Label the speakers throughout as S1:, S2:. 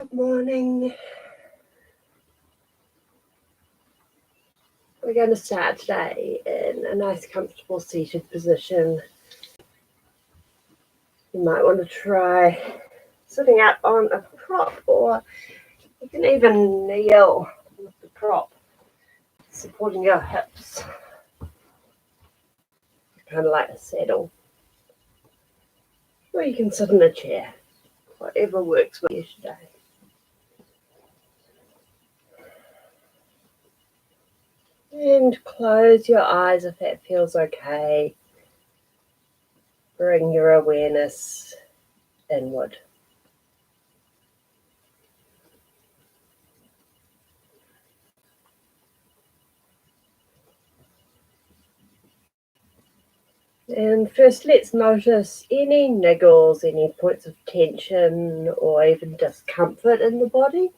S1: Good morning. We're going to start today in a nice comfortable seated position. You might want to try sitting up on a prop, or you can even kneel with the prop, supporting your hips, kind of like a saddle. Or you can sit in a chair, whatever works with you today. And close your eyes if that feels okay. Bring your awareness inward. And first, let's notice any niggles, any points of tension, or even discomfort in the body.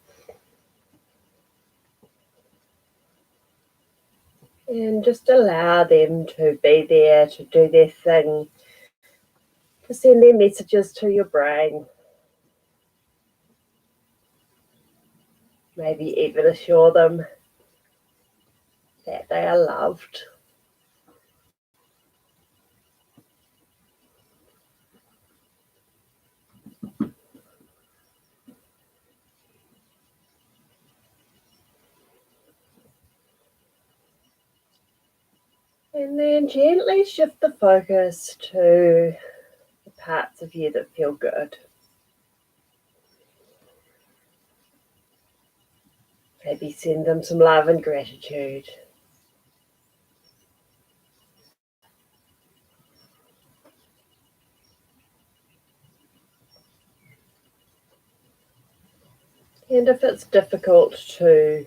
S1: And just allow them to be there, to do their thing, to send their messages to your brain. Maybe even assure them that they are loved. And then gently shift the focus to the parts of you that feel good. Maybe send them some love and gratitude. And if it's difficult to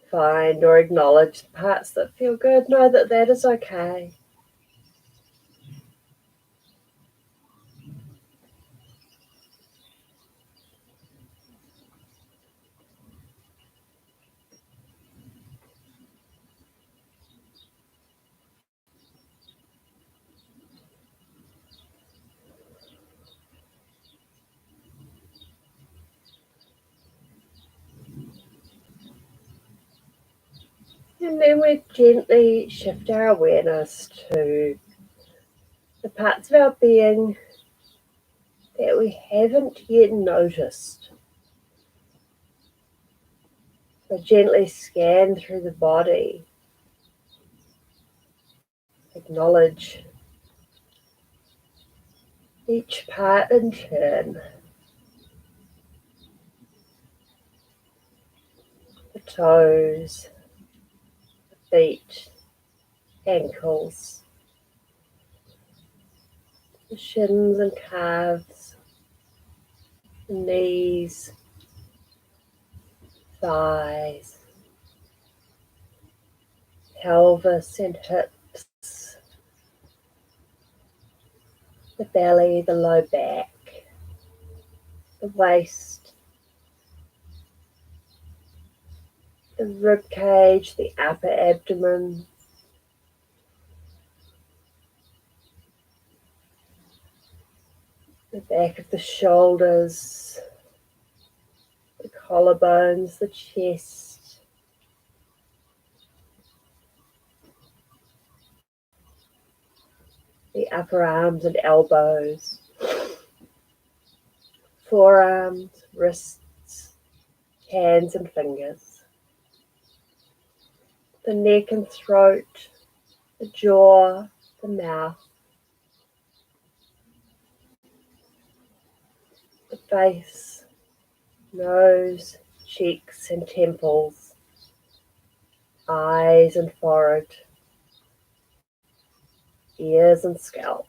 S1: find or acknowledge the parts that feel good, know that that is okay. And then we gently shift our awareness to the parts of our being that we haven't yet noticed. So gently scan through the body. Acknowledge each part in turn. The toes, the feet, ankles, the shins and calves, the knees, thighs, pelvis and hips, the belly, the low back, the waist, the rib cage, the upper abdomen, the back of the shoulders, the collarbones, the chest, the upper arms and elbows, forearms, wrists, hands and fingers, the neck and throat, the jaw, the mouth, the face, nose, cheeks and temples, eyes and forehead, ears and scalp.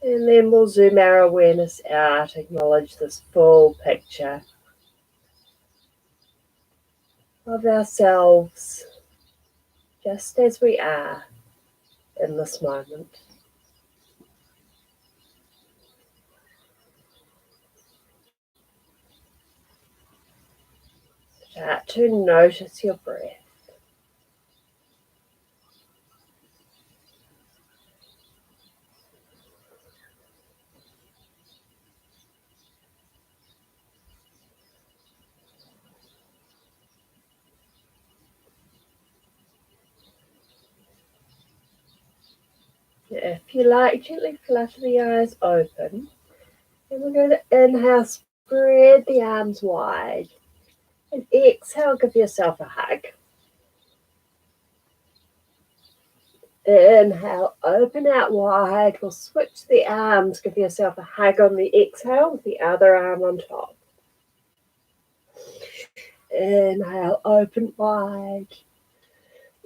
S1: And then we'll zoom our awareness out, acknowledge this full picture of ourselves just as we are in this moment. Start to notice your breath. if you like, gently flutter the eyes open. And we're going to inhale, spread the arms wide. And exhale, give yourself a hug. Inhale, open out wide. We'll switch the arms. Give yourself a hug on the exhale with the other arm on top. Inhale, open wide.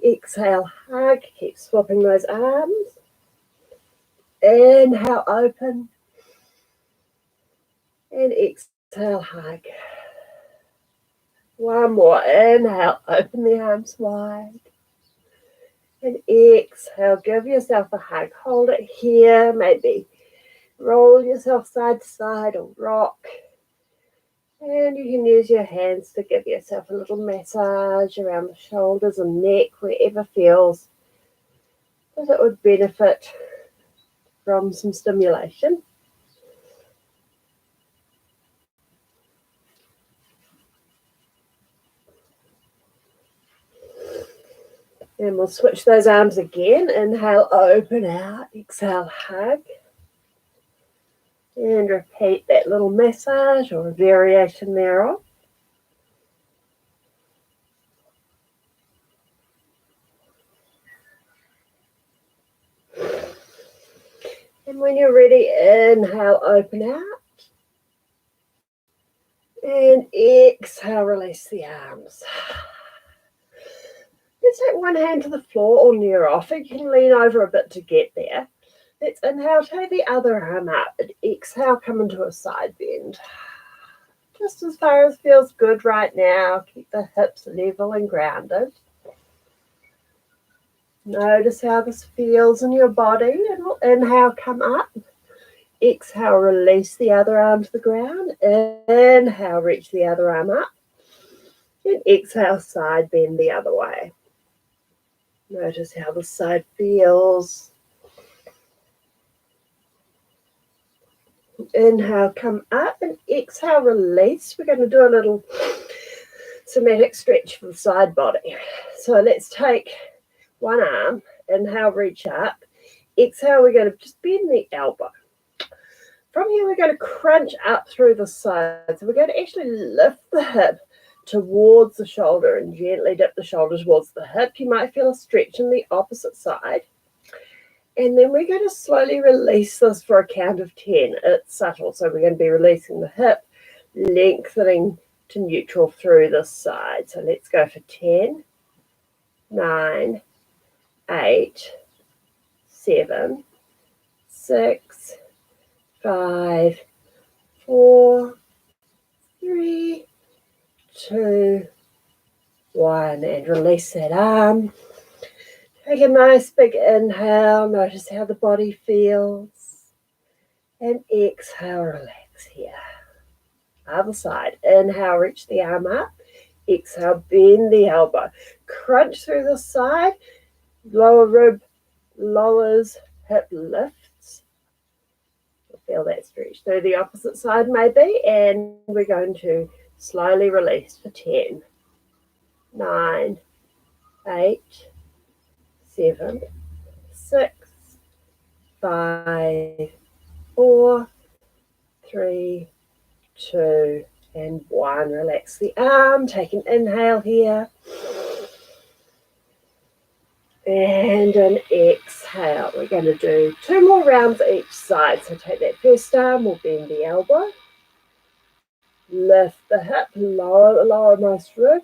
S1: Exhale, hug. Keep swapping those arms. Inhale, open. And exhale, hug. One more. Inhale, open the arms wide. And exhale, give yourself a hug. Hold it here, maybe roll yourself side to side or rock. And you can use your hands to give yourself a little massage around the shoulders and neck, wherever feels that it would benefit from some stimulation. And we'll switch those arms again. Inhale, open out. Exhale, hug. And repeat that little massage or a variation thereof. And when you're ready, inhale, open out. And exhale, release the arms. Let's take one hand to the floor or near off. You can lean over a bit to get there. Let's inhale, take the other arm up. And exhale, come into a side bend. Just as far as feels good right now. Keep the hips level and grounded. Notice how this feels in your body. And we'll inhale, come up. Exhale, release the other arm to the ground. Inhale, reach the other arm up. And exhale, side bend the other way. Notice how the side feels. Inhale, come up, and exhale, release. We're going to do a little somatic stretch for the side body. So let's take one arm. Inhale, reach up. Exhale, we're going to just bend the elbow. From here, we're going to crunch up through the side. So we're going to actually lift the hip towards the shoulder and gently dip the shoulder towards the hip. You might feel a stretch in the opposite side. And then we're going to slowly release this for a count of 10. It's subtle, so we're going to be releasing the hip, lengthening to neutral through this side. So let's go for 10, 9, 8, 7, 6, 5, 4, 3, 2, 1, and release that arm. Take a nice big inhale. Notice how the body feels. And exhale, relax here. Other side. Inhale, reach the arm up. Exhale, bend the elbow. Crunch through the side. Lower rib lowers, hip lifts. Feel that stretch through the opposite side maybe. And we're going to slowly release for 10, 9, 8, 7, 6, 5, 4, 3, 2, and 1. Relax the arm. Take an inhale here. And an exhale. We're going to do 2 more rounds each side. So take that first arm, we'll bend the elbow. Lift the hip, lower the lowermost rib.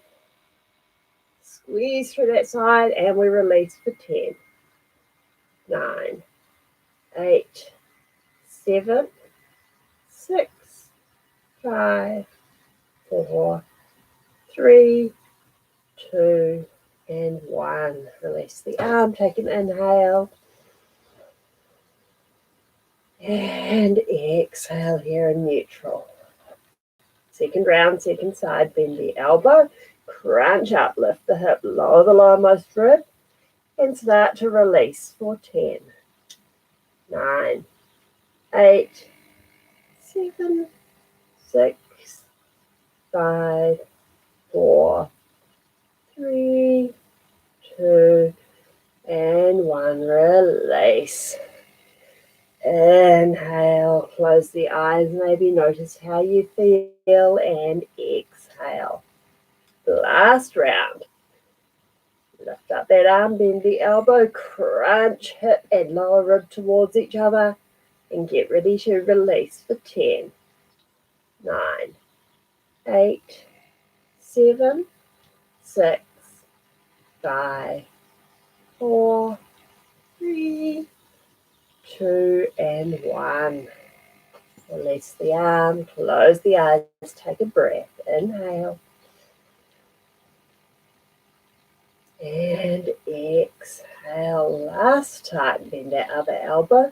S1: Squeeze through that side, and we release for 10, 9, 8, 7, 6, 5, 4, 3, 2, and 1. Release the arm, take an inhale. And exhale here in neutral. Second round, second side, bend the elbow. Crunch up, lift the hip, lower the lowermost rib, and start to release for 10, 9, 8, 7, 6, 5, 4, 3, 2, and 1. Release. Inhale, close the eyes, maybe notice how you feel, and exhale. Last round. Lift up that arm, bend the elbow, crunch hip and lower rib towards each other, and get ready to release for 10, 9, 8, 7, 6, 5, 4, 3, 2, and 1. Release the arm, close the eyes, take a breath. Inhale. And exhale. Last time, bend that other elbow,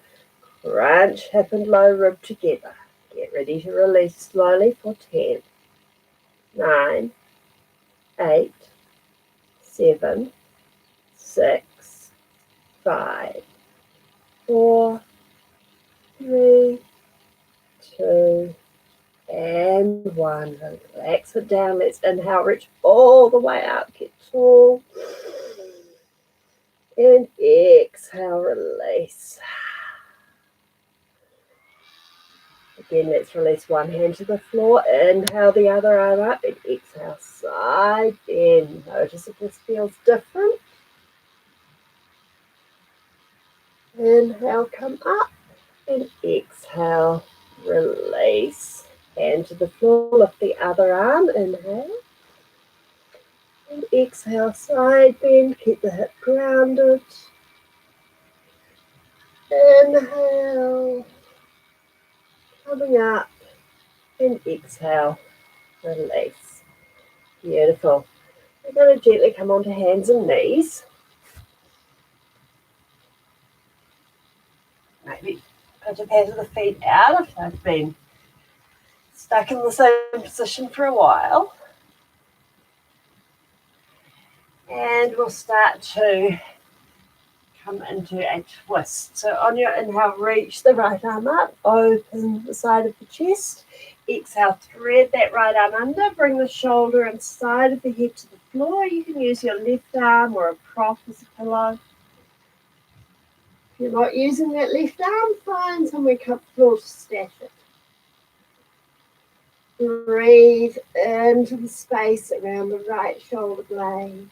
S1: crunch hip and low rib together. Get ready to release slowly for 10, 9, 8, 7, 6, 5, 4, 3, 2, and 1. Relax it down. Let's inhale, reach all the way up, get tall. And exhale, release. Again, let's release one hand to the floor. Inhale the other arm up and exhale, side bend. Notice if this feels different. Inhale, come up, and exhale, release. Hand to the floor, lift the other arm, inhale. And exhale, side bend, keep the hip grounded. Inhale, coming up, and exhale, release. Beautiful. We're going to gently come onto hands and knees. Maybe put a pair of the feet out if they've been stuck in the same position for a while. And we'll start to come into a twist. So on your inhale, reach the right arm up, open the side of the chest. Exhale, thread that right arm under, bring the shoulder and side of the head to the floor. You can use your left arm or a prop as a pillow. If you're not using that left arm, find somewhere comfortable to stash it. Breathe into the space around the right shoulder blade.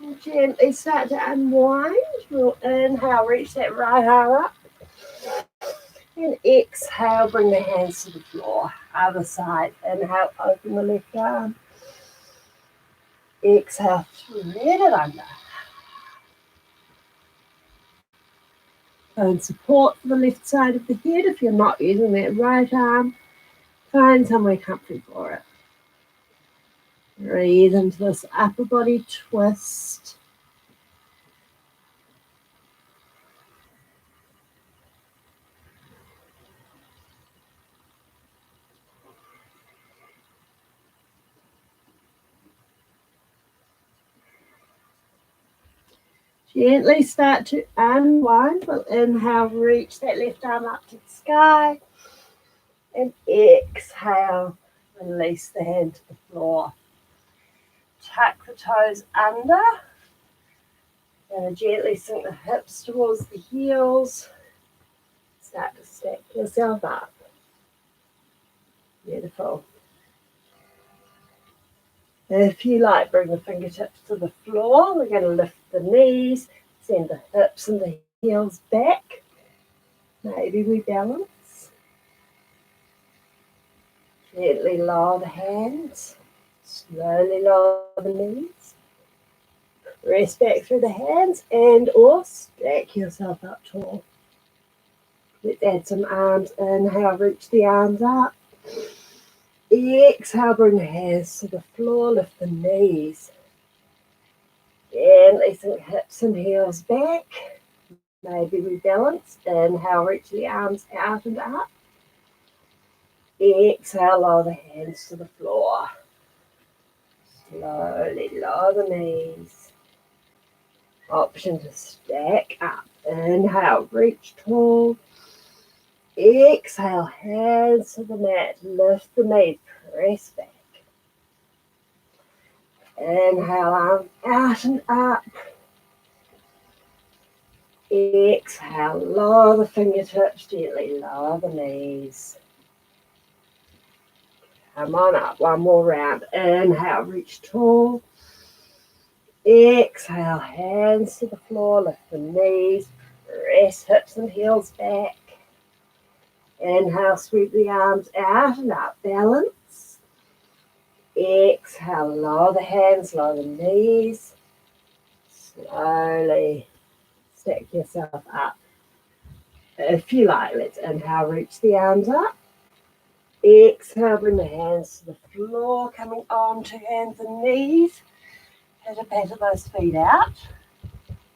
S1: And gently start to unwind. We'll inhale, reach that right arm up. And exhale, bring the hands to the floor. Other side. Inhale, open the left arm. Exhale, thread it under. Find support for the left side of the head. If you're not using that right arm, find somewhere comfy for it. Breathe into this upper body twist. Gently start to unwind. We'll inhale, reach that left arm up to the sky. And exhale, release the hand to the floor. Tuck the toes under. And gently sink the hips towards the heels. Start to stack yourself up. Beautiful. If you like, bring the fingertips to the floor. We're going to lift the knees, send the hips and the heels back. Maybe we balance. Gently lower the hands. Slowly lower the knees. Press back through the hands and or stack yourself up tall. Let's add some arms. Inhale, reach the arms up. Exhale, bring the hands to the floor, lift the knees. Gently sink hips and heels back. Maybe we balance. Inhale, reach the arms out and up. Exhale, lower the hands to the floor. Slowly lower the knees. Option to stack up. Inhale, reach tall. Exhale, hands to the mat. Lift the knees, press back. Inhale, arms out and up. Exhale, lower the fingertips, gently lower the knees. Come on up, one more round. Inhale, reach tall. Exhale, hands to the floor, lift the knees, press hips and heels back. Inhale, sweep the arms out and up, balance. Exhale, lower the hands, lower the knees. Slowly stack yourself up. If you like, let's inhale, reach the arms up. Exhale, bring the hands to the floor, coming on to hands and knees. Patter those feet out.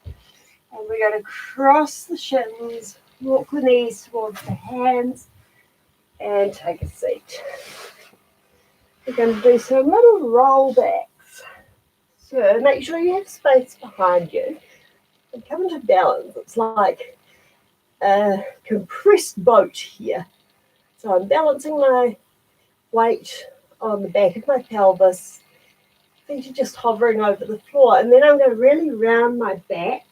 S1: And we're going to cross the shins, walk the knees towards the hands, and take a seat. We're going to do some little roll backs. So make sure you have space behind you. And come into balance. It's like a compressed boat here. So I'm balancing my weight on the back of my pelvis. Feet are just hovering over the floor. And then I'm going to really round my back,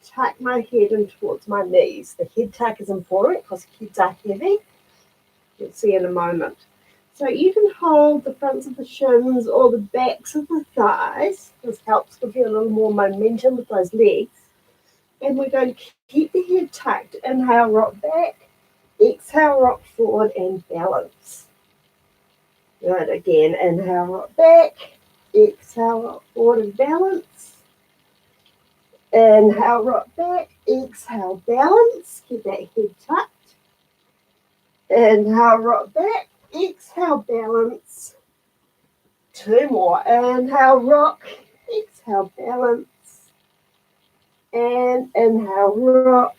S1: tuck my head in towards my knees. The head tuck is important because heads are heavy. You'll see in a moment. So you can hold the fronts of the shins or the backs of the thighs. This helps give you a little more momentum with those legs. And we're going to keep the head tucked. Inhale, rock back. Exhale, rock forward and balance. Good, again, inhale, rock back. Exhale, rock forward and balance. Inhale, rock back. Exhale, balance. Keep that head tucked. Inhale, rock back. Exhale, balance. Two more. Inhale, rock. Exhale, balance. And inhale, rock.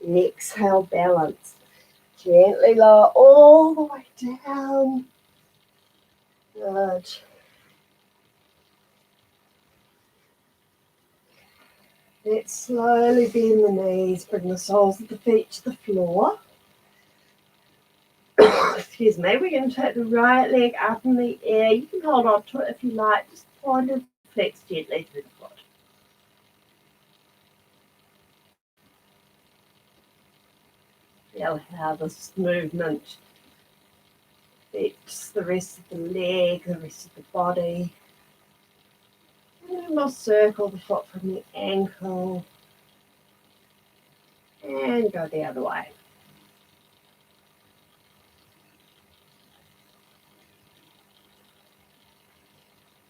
S1: Exhale, balance. Gently lower all the way down. Good. Let's slowly bend the knees, bring the soles of the feet to the floor. Excuse me, we're going to take the right leg up in the air. You can hold on to it if you like. Just point and flex gently through the foot. Feel how this movement affects the rest of the leg, the rest of the body. And then we'll circle the foot from the ankle and go the other way.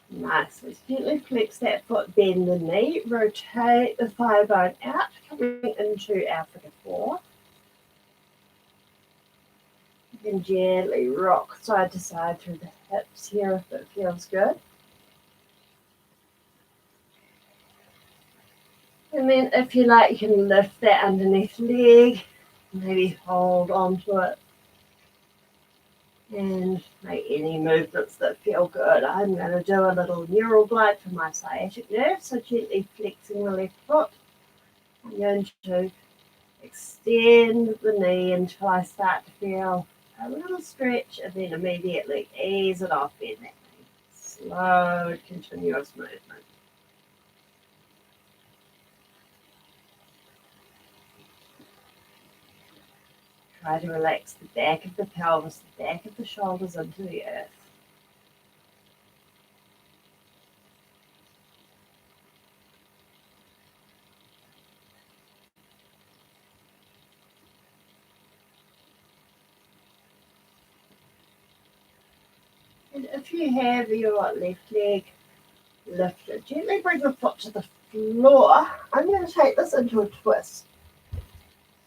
S1: Nice. Let's gently flex that foot, bend the knee, rotate the thigh bone out, coming into our figure four. You can gently rock side to side through the hips here if it feels good. And then if you like, you can lift that underneath leg, maybe hold on to it. And make any movements that feel good. I'm going to do a little neural glide for my sciatic nerve, so gently flexing the left foot. I'm going to extend the knee until I start to feel a little stretch, and then immediately ease it off, bend that knee. Slow, continuous movement. Try to relax the back of the pelvis, the back of the shoulders into the earth. And if you have your left leg lifted, gently bring the foot to the floor. I'm going to take this into a twist.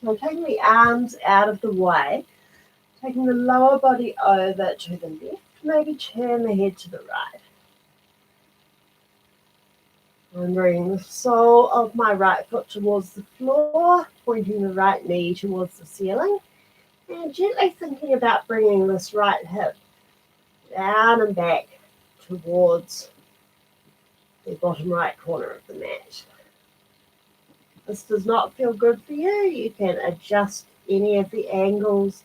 S1: So taking the arms out of the way, taking the lower body over to the left, maybe turn the head to the right. I'm bringing the sole of my right foot towards the floor, pointing the right knee towards the ceiling, and gently thinking about bringing this right hip down and back towards the bottom right corner of the mat. This does not feel good for you, you can adjust any of the angles,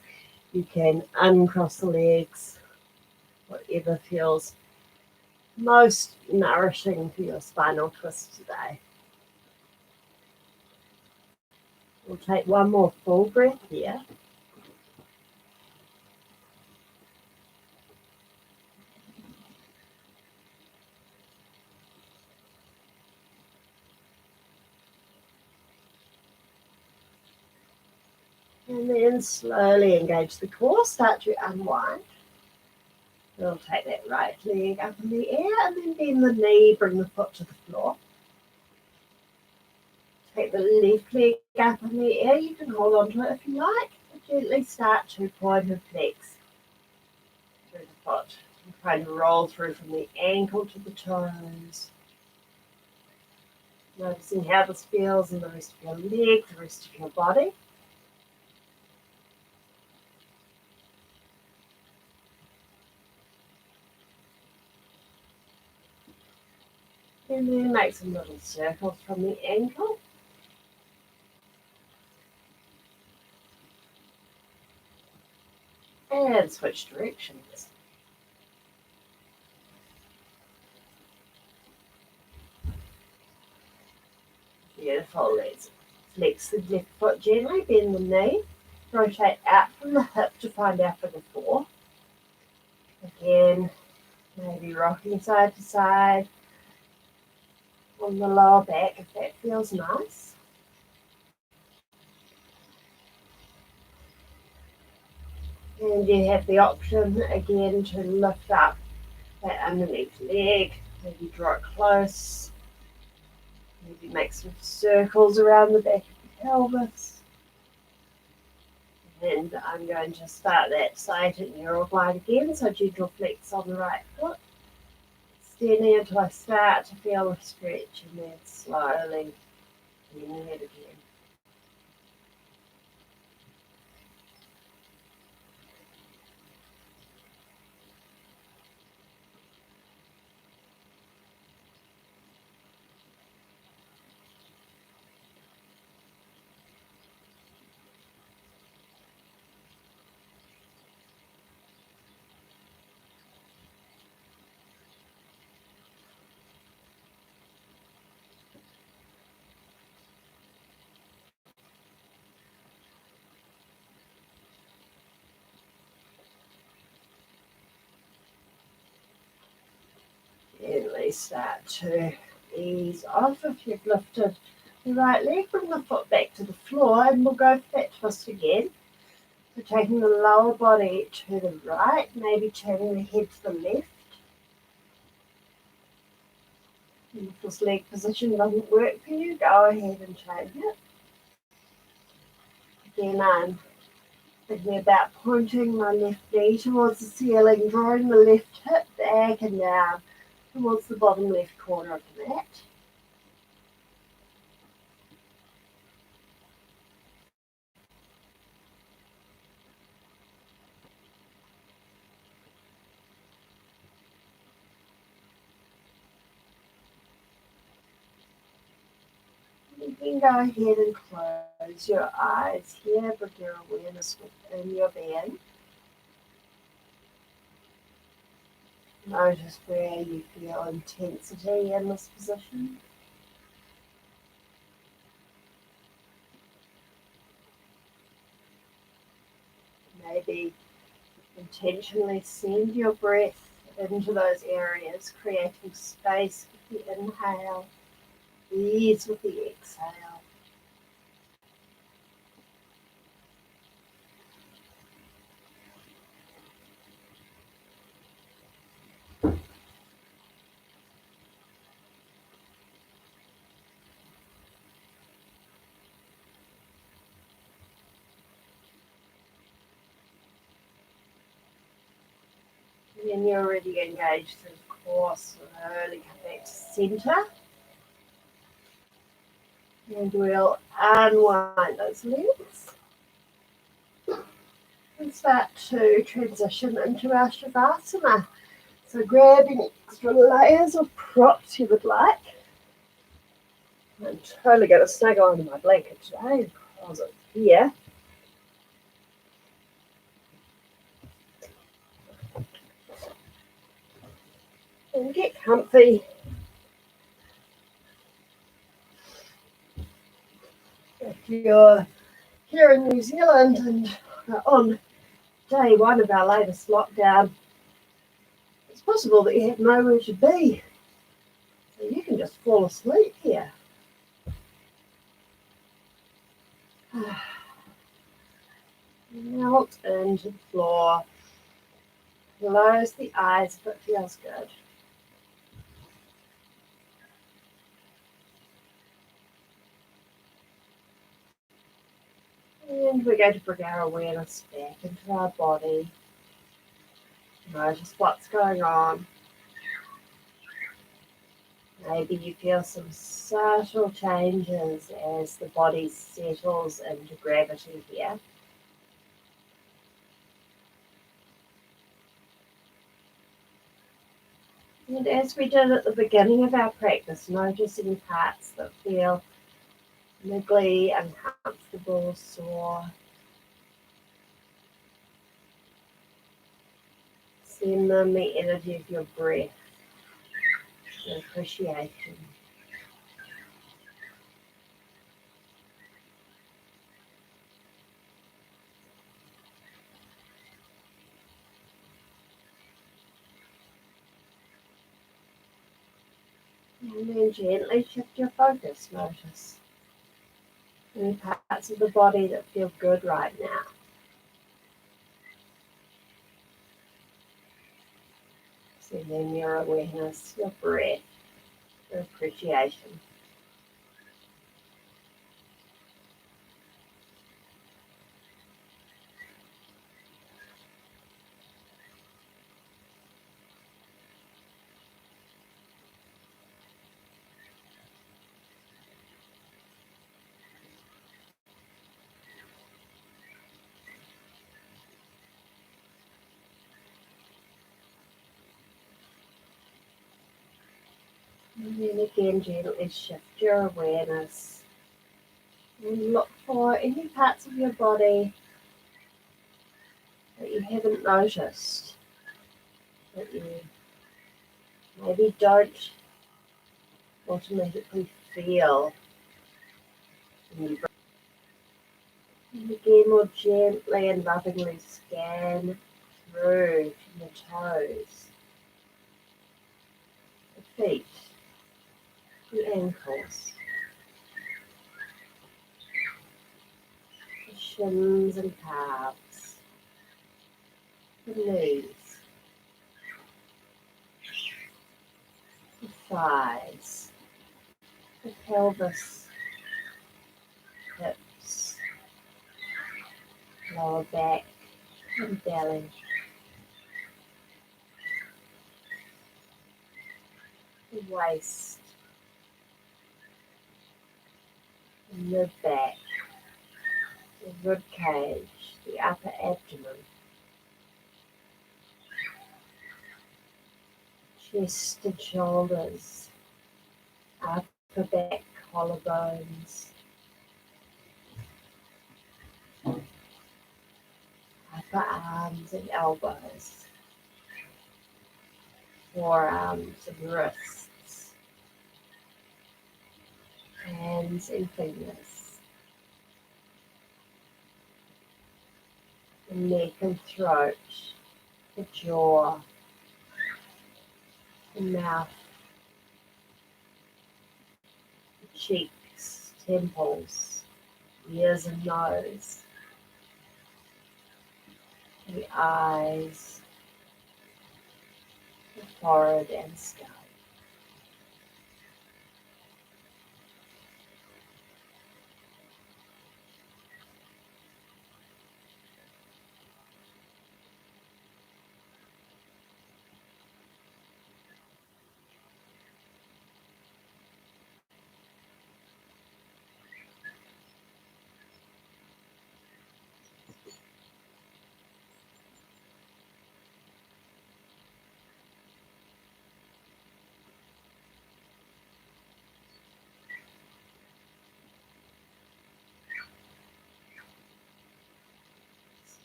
S1: you can uncross the legs, whatever feels most nourishing for your spinal twist today. We'll take one more full breath here. And then slowly engage the core, start to unwind. We'll take that right leg up in the air and then bend the knee, bring the foot to the floor. Take the left leg up in the air. You can hold on to it if you like. Gently start to point and flex through the foot. And try to roll through from the ankle to the toes. Noticing how this feels in the rest of your leg, the rest of your body. And then make some little circles from the ankle. And switch directions. Beautiful. Let's flex the left foot gently, bend the knee, rotate out from the hip to find our figure four. Again, maybe rocking side to side on the lower back if that feels nice. And you have the option again to lift up that underneath leg, maybe draw it close, maybe make some circles around the back of the pelvis. And I'm going to start that sciatic neural glide again, so gentle flex on the right foot. Extending until I start to feel a stretch and then slowly bending it again. Gently start to ease off. If you've lifted the right leg, bring the foot back to the floor and we'll go for that twist again. So taking the lower body to the right, maybe turning the head to the left. And if this leg position doesn't work for you, go ahead and change it. Again, I'm thinking about pointing my left knee towards the ceiling, drawing the left hip back and down towards the bottom left corner of the mat. You can go ahead and close your eyes here, bring your awareness within your being. Notice where you feel intensity in this position. Maybe intentionally send your breath into those areas, creating space with the inhale, ease with the exhale. When you're already engaged through the core, slowly come back to center. And we'll unwind those legs. And start to transition into our Shavasana. So grab any extra layers or props you would like. I'm totally going to snuggle under my blanket today because it's here. And get comfy. If you're here in New Zealand and on day one of our latest lockdown, it's possible that you have nowhere to be. So you can just fall asleep here. Melt into the floor. Close the eyes if it feels good. And we're going to bring our awareness back into our body. Notice what's going on. Maybe you feel some subtle changes as the body settles into gravity here. And as we did at the beginning of our practice, notice any parts that feel niggly, uncomfortable, sore. Send them the energy of your breath, the appreciation. And then gently shift your focus. Notice any parts of the body that feel good right now. Sending your awareness, your breath, your appreciation. And then again, gently shift your awareness and look for any parts of your body that you haven't noticed, that you maybe don't automatically feel. And again, more gently and lovingly scan through to your toes, the feet, the ankles, the shins and calves, the knees, the thighs, the pelvis, hips, lower back and belly, the waist, the mid-back, the rib cage, the upper abdomen, chest and shoulders, upper back, collarbones, upper arms and elbows, forearms and wrists, hands and fingers, the neck and throat, the jaw, the mouth, the cheeks, temples, ears and nose, the eyes, the forehead and scalp.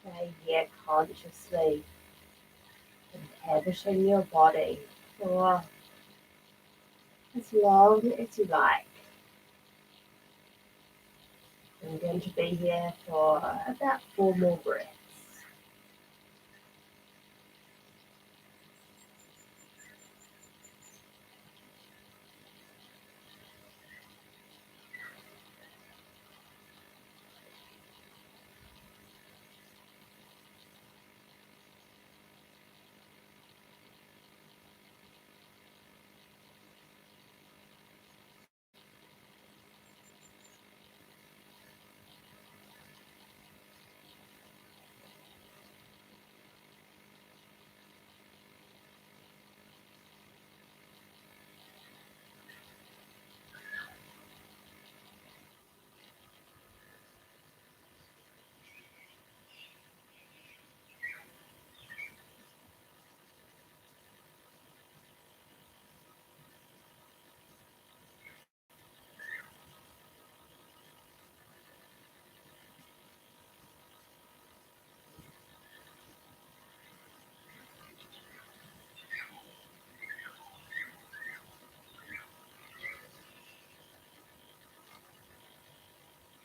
S1: Stay here consciously inhabiting your body for as long as you like. I'm going to be here for about 4 more breaths.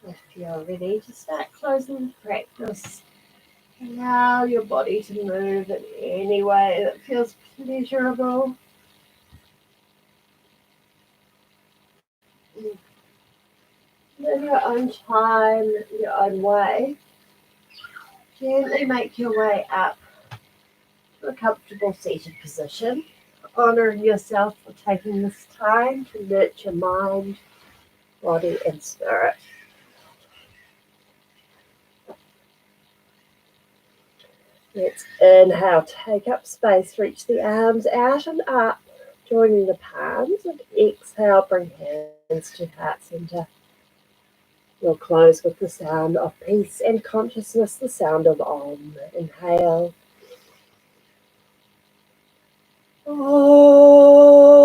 S1: If you're ready to start closing the practice, allow your body to move in any way that feels pleasurable. In your own time, your own way, gently make your way up to a comfortable seated position, honoring yourself for taking this time to nurture mind, body, and spirit. Let's inhale, take up space, reach the arms out and up, joining the palms, and exhale, bring hands to heart center. We'll close with the sound of peace and consciousness, the sound of Om. Inhale. Om.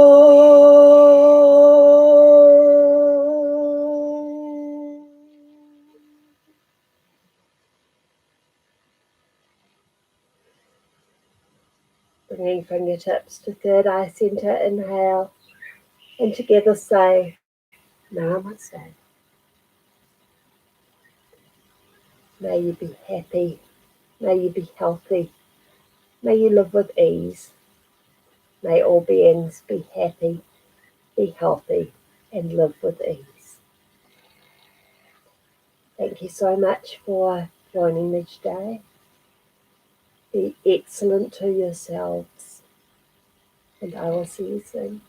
S1: Bringing fingertips to third eye center, inhale, and together say Namaste. May you be happy, may you be healthy, may you live with ease. May all beings be happy, be healthy, and live with ease. Thank you so much for joining me today. Be excellent to yourselves, and I will see you soon.